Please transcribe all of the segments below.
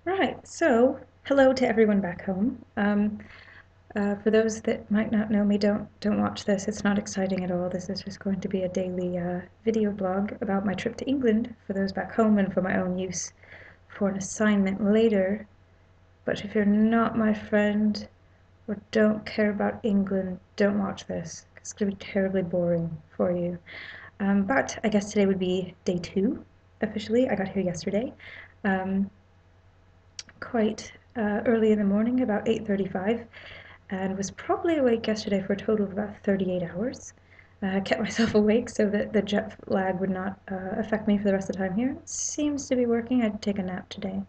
Right, so hello to everyone back home. For those that might not know me, don't watch this. It's not exciting at all. This is just going to be a daily video blog about my trip to England for those back home and for my own use for an assignment later. But if you're not my friend or don't care about England, don't watch this. It's going to be terribly boring for you. But I guess today would be day 2 officially. I got here yesterday. Um, quite early in the morning, about 8:35, and was probably awake yesterday for a total of about 38 hours. Kept myself awake so that the jet lag would not affect me for the rest of the time here. Seems to be working. I'd take a nap today.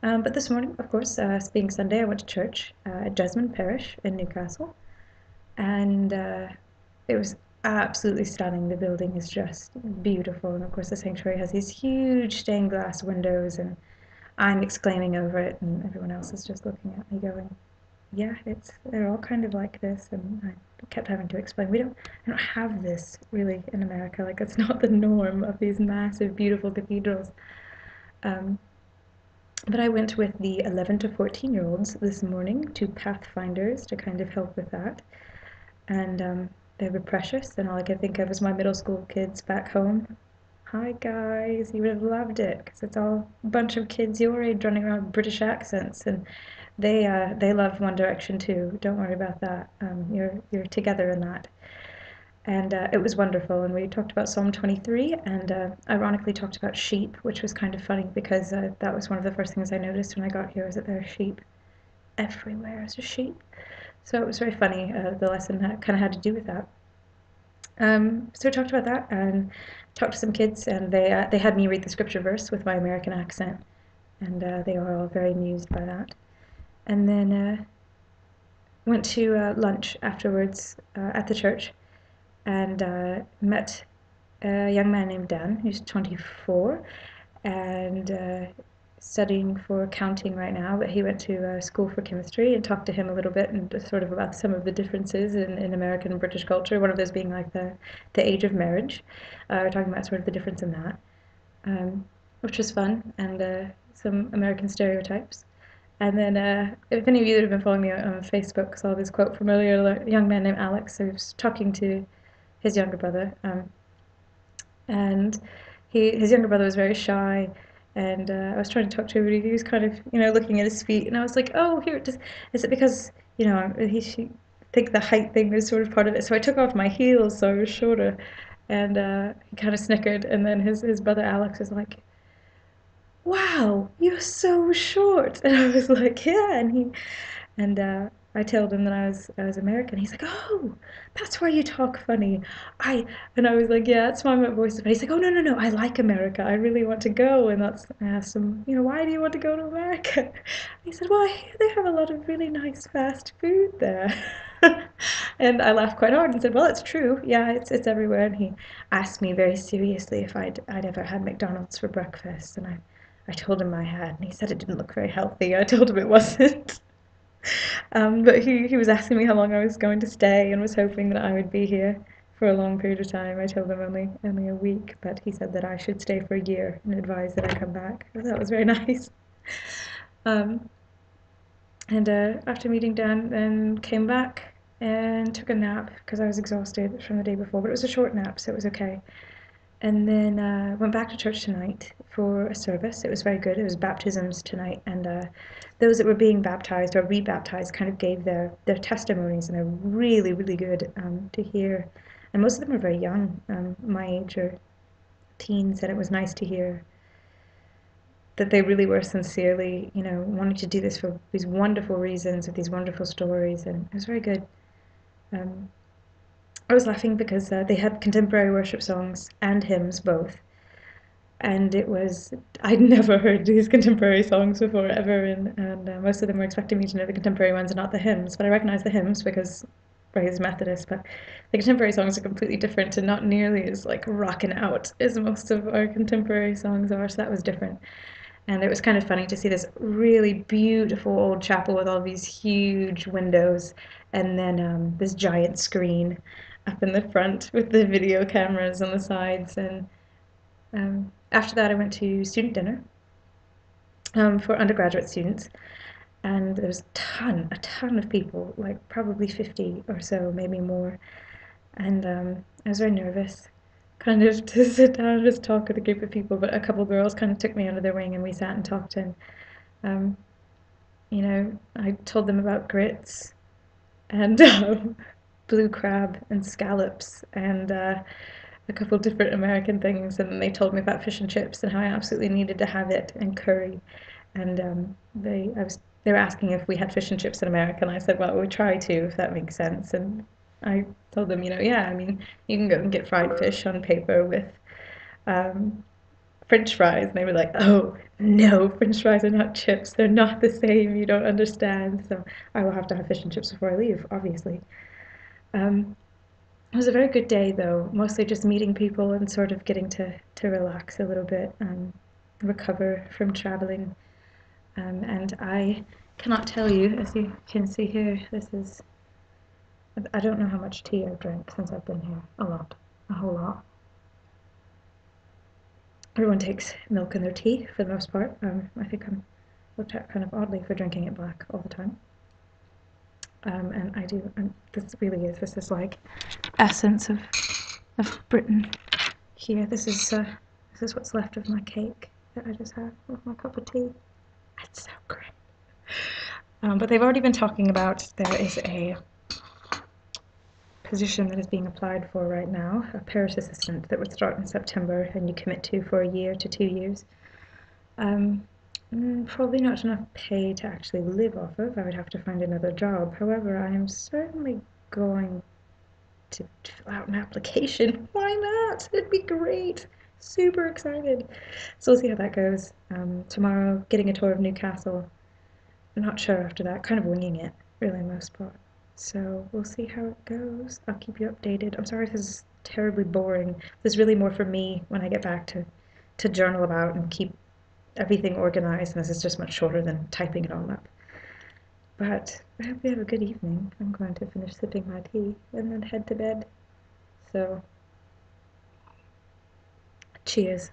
But this morning, of course, being Sunday, I went to church at Jesmond Parish in Newcastle, and it was absolutely stunning. The building is just beautiful, and of course, the sanctuary has these huge stained glass windows, and I'm exclaiming over it, and everyone else is just looking at me going, yeah, they're all kind of like this. And I kept having to explain, I don't have this really in America. Like, it's not the norm of these massive, beautiful cathedrals. Um, but I went with the 11 to 14-year-olds this morning to Pathfinders to kind of help with that. And they were precious, and all I could think of was my middle school kids back home. Hi guys, you would have loved it because it's all a bunch of kids your age running around with British accents, and they love One Direction too. Don't worry about that. You're together in that, and it was wonderful. And we talked about Psalm 23, and ironically talked about sheep, which was kind of funny because that was one of the first things I noticed when I got here, is that there are sheep everywhere. There's just sheep, so it was very funny. The lesson kind of had to do with that. So we talked about that and talked to some kids, and they had me read the scripture verse with my American accent, and they were all very amused by that. And then went to lunch afterwards at the church, and met a young man named Dan who's 24 and studying for accounting right now, but he went to school for chemistry, and talked to him a little bit and sort of about some of the differences in American and British culture, one of those being like the age of marriage. We're talking about sort of the difference in that, which was fun, and some American stereotypes. And then, if any of you that have been following me on Facebook saw this quote from earlier, a young man named Alex who's talking to his younger brother, and his younger brother was very shy, and I was trying to talk to him, and he was kind of, looking at his feet, and I was like, oh, here, is it because, he think the height thing was sort of part of it, so I took off my heels so I was shorter, and he kind of snickered, and then his brother Alex was like, wow, you're so short. And I was like, yeah. And I told him that I was American. He's like, oh, that's why you talk funny. And I was like, yeah, that's why my voice is funny. He's like, oh, no, no, no, I like America. I really want to go. And I asked him, why do you want to go to America? He said, well, I hear they have a lot of really nice fast food there. And I laughed quite hard and said, well, it's true. Yeah, it's everywhere. And he asked me very seriously if I'd ever had McDonald's for breakfast. And I told him I had, and he said it didn't look very healthy. I told him it wasn't. But he was asking me how long I was going to stay, and was hoping that I would be here for a long period of time. I told him only a week, but he said that I should stay for a year and advised that I come back. That was very nice. Um, and after meeting Dan, then came back and took a nap because I was exhausted from the day before, but it was a short nap, so it was okay. And then went back to church tonight for a service. It was very good. It was baptisms tonight, and those that were being baptized or rebaptized kind of gave their testimonies, and they're really, really good to hear. And most of them are very young, my age or teens, and it was nice to hear that they really were sincerely, wanting to do this for these wonderful reasons, with these wonderful stories, and it was very good. Um, I was laughing because they had contemporary worship songs and hymns both, and I'd never heard these contemporary songs before ever, and most of them were expecting me to know the contemporary ones and not the hymns, but I recognized the hymns because Ray's Methodist, but the contemporary songs are completely different and not nearly as like rocking out as most of our contemporary songs are, so that was different. And it was kind of funny to see this really beautiful old chapel with all these huge windows, and then this giant screen up in the front with the video cameras on the sides. And after that, I went to student dinner, for undergraduate students. And there was a ton of people, like probably 50 or so, maybe more. And I was very nervous, kind of to sit down and just talk with a group of people. But a couple of girls kind of took me under their wing, and we sat and talked. And um, I told them about grits and blue crab and scallops and a couple of different American things. And they told me about fish and chips and how I absolutely needed to have it and curry. And they were asking if we had fish and chips in America, and I said, well, we try to, if that makes sense. And I told them, yeah, I mean, you can go and get fried fish on paper with um, French fries. And they were like, oh, no, French fries are not chips. They're not the same. You don't understand. So I will have to have fish and chips before I leave, obviously. Um, it was a very good day, though, mostly just meeting people and sort of getting to relax a little bit, recover from traveling. And I cannot tell you, as you can see here, I don't know how much tea I've drank since I've been here. A lot. A whole lot. Everyone takes milk in their tea for the most part. I think I'm looked at kind of oddly for drinking it black all the time. And I do, this is like essence of Britain here. This is what's left of my cake that I just had with my cup of tea. It's so great. But they've already been talking about there is a position that is being applied for right now, a parish assistant that would start in September and you commit to for a year to 2 years. Probably not enough pay to actually live off of. I would have to find another job. However, I am certainly going to fill out an application. Why not? It'd be great. Super excited. So we'll see how that goes. Tomorrow, getting a tour of Newcastle. I'm not sure after that. Kind of winging it, really, most part. So we'll see how it goes. I'll keep you updated. I'm sorry if this is terribly boring. This is really more for me when I get back to journal about and keep everything organized, and this is just much shorter than typing it all up. But I hope you have a good evening. I'm going to finish sipping my tea and then head to bed. So, cheers.